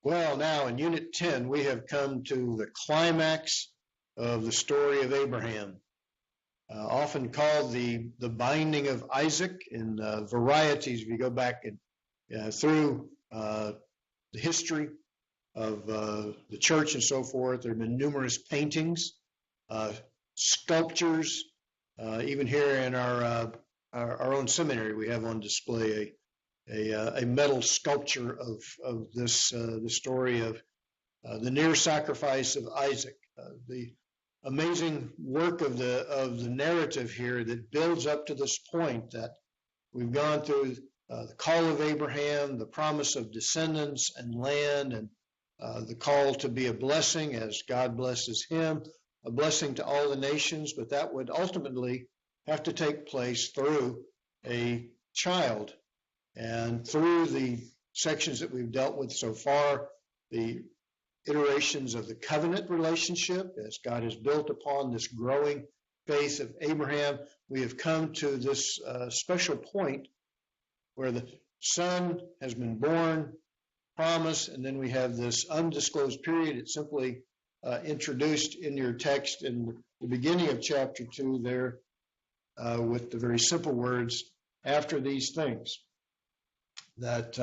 Well, now in Unit 10, we have come to the climax of the story of Abraham, often called the binding of Isaac in varieties. If you go back through the history of the church and so forth, there have been numerous paintings, sculptures, even here in our own seminary, we have on display a metal sculpture of this the story of the near sacrifice of Isaac, the amazing work of the narrative here that builds up to this point that we've gone through the call of Abraham, the promise of descendants and land, and the call to be a blessing as God blesses him, a blessing to all the nations, but that would ultimately have to take place through a child. And through the sections that we've dealt with so far, the iterations of the covenant relationship, as God has built upon this growing faith of Abraham, we have come to this special point where the son has been born, promise, and then we have this undisclosed period. It's simply introduced in your text in the beginning of chapter 2 there with the very simple words, after these things, that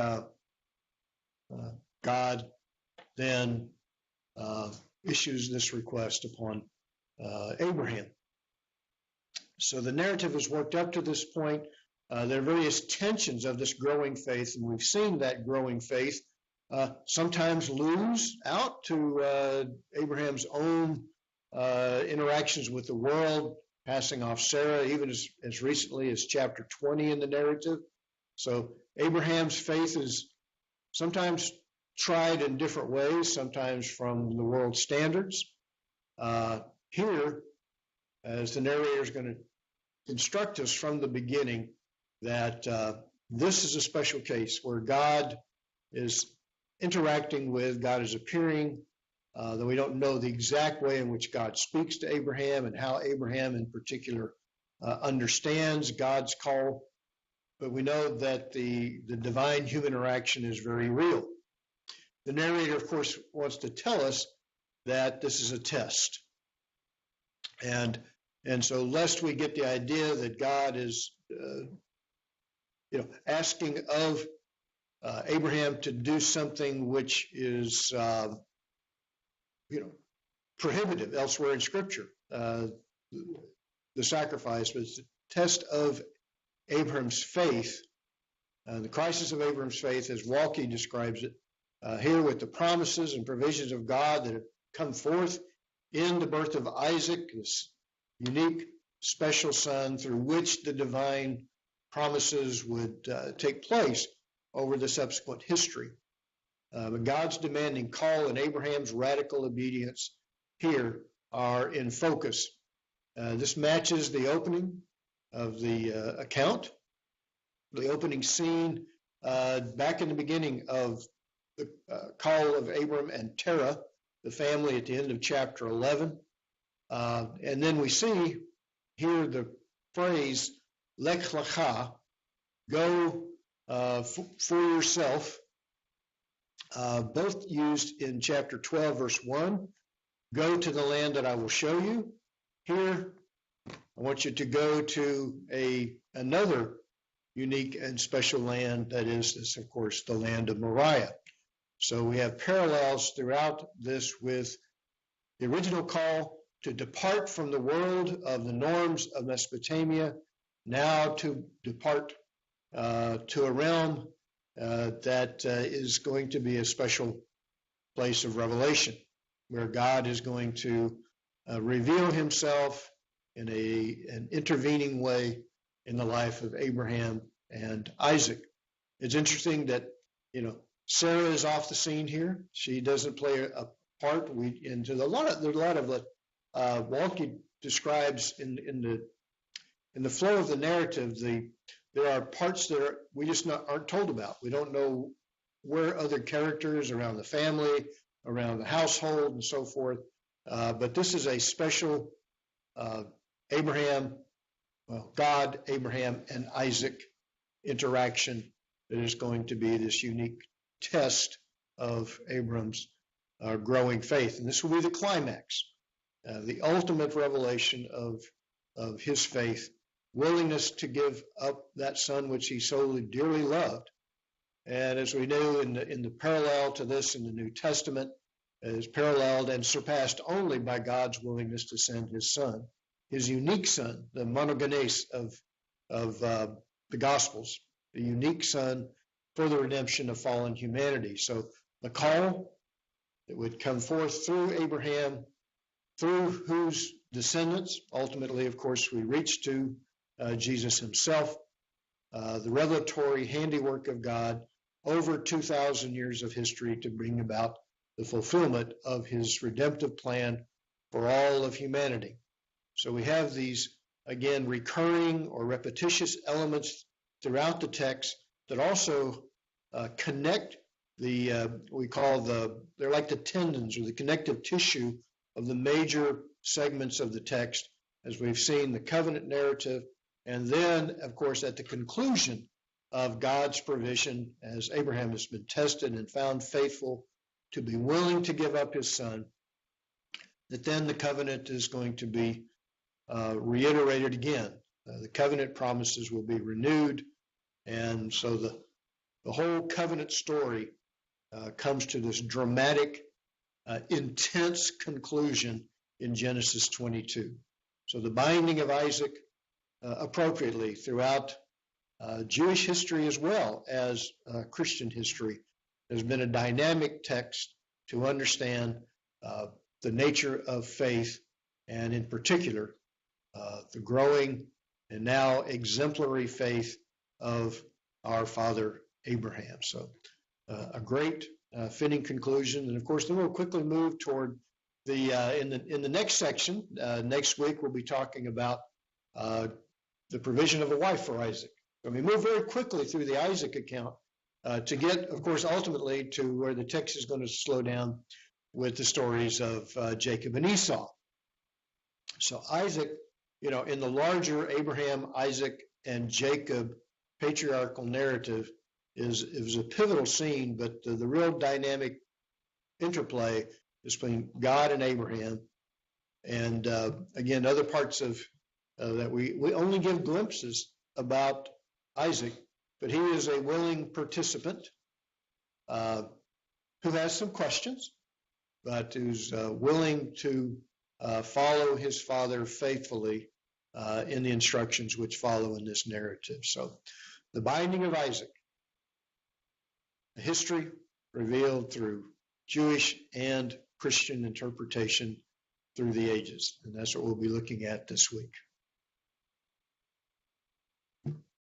God then issues this request upon Abraham. So the narrative has worked up to this point. There are various tensions of this growing faith, and we've seen that growing faith sometimes lose out to Abraham's own interactions with the world, passing off Sarah, even as recently as chapter 20 in the narrative. So Abraham's faith is sometimes tried in different ways, sometimes from the world standards. Here, as the narrator is going to instruct us from the beginning, that this is a special case where God is interacting with, God is appearing, though we don't know the exact way in which God speaks to Abraham and how Abraham in particular understands God's call. But we know that the divine human interaction is very real. The narrator, of course, wants to tell us that this is a test. And so lest we get the idea that God is asking of Abraham to do something which is prohibitive elsewhere in Scripture, the sacrifice was the test of Abraham's faith, the crisis of Abraham's faith, as Walke describes it, here with the promises and provisions of God that have come forth in the birth of Isaac, this unique, special son through which the divine promises would take place over the subsequent history. But God's demanding call and Abraham's radical obedience here are in focus. This matches the opening of the account, the opening scene back in the beginning of the call of Abram and Terah, the family, at the end of chapter 11. And then we see here the phrase, Lech Lecha, go for yourself, both used in chapter 12, verse 1, go to the land that I will show you. Here, I want you to go to another unique and special land, that is, of course, the land of Moriah. So we have parallels throughout this with the original call to depart from the world of the norms of Mesopotamia, now to depart to a realm that is going to be a special place of revelation, where God is going to reveal himself in an intervening way in the life of Abraham and Isaac. It's interesting that, Sarah is off the scene here. She doesn't play a part. There's a lot of what Walke describes in the flow of the narrative. There are parts that we just aren't told about. We don't know where other characters around the family, around the household, and so forth. But this is a special God, Abraham, and Isaac interaction that is going to be this unique test of Abram's growing faith. And this will be the climax, the ultimate revelation of his faith, willingness to give up that son which he so dearly loved. And as we know in the parallel to this in the New Testament, is paralleled and surpassed only by God's willingness to send his son, his unique son, the monogenes of the Gospels, the unique son for the redemption of fallen humanity. So the call that would come forth through Abraham, through whose descendants, ultimately, of course, we reach to Jesus himself, the revelatory handiwork of God over 2,000 years of history to bring about the fulfillment of his redemptive plan for all of humanity. So we have these, again, recurring or repetitious elements throughout the text that also connect they're like the tendons or the connective tissue of the major segments of the text, as we've seen the covenant narrative, and then, of course, at the conclusion of God's provision, as Abraham has been tested and found faithful to be willing to give up his son, that then the covenant is going to be reiterated again. The covenant promises will be renewed, and so the whole covenant story comes to this dramatic, intense conclusion in Genesis 22. So the binding of Isaac appropriately throughout Jewish history as well as Christian history has been a dynamic text to understand the nature of faith, and in particular, the growing and now exemplary faith of our father Abraham. So a great fitting conclusion. And of course, then we'll quickly move toward in the next section. Next week, we'll be talking about the provision of a wife for Isaac. So we move very quickly through the Isaac account to get, of course, ultimately to where the text is going to slow down with the stories of Jacob and Esau. So Isaac, in the larger Abraham, Isaac, and Jacob patriarchal narrative is a pivotal scene, but the real dynamic interplay is between God and Abraham. And again, other parts of that we only give glimpses about Isaac, but he is a willing participant who has some questions, but who's willing to follow his father faithfully in the instructions which follow in this narrative. So the binding of Isaac, a history revealed through Jewish and Christian interpretation through the ages. And that's what we'll be looking at this week.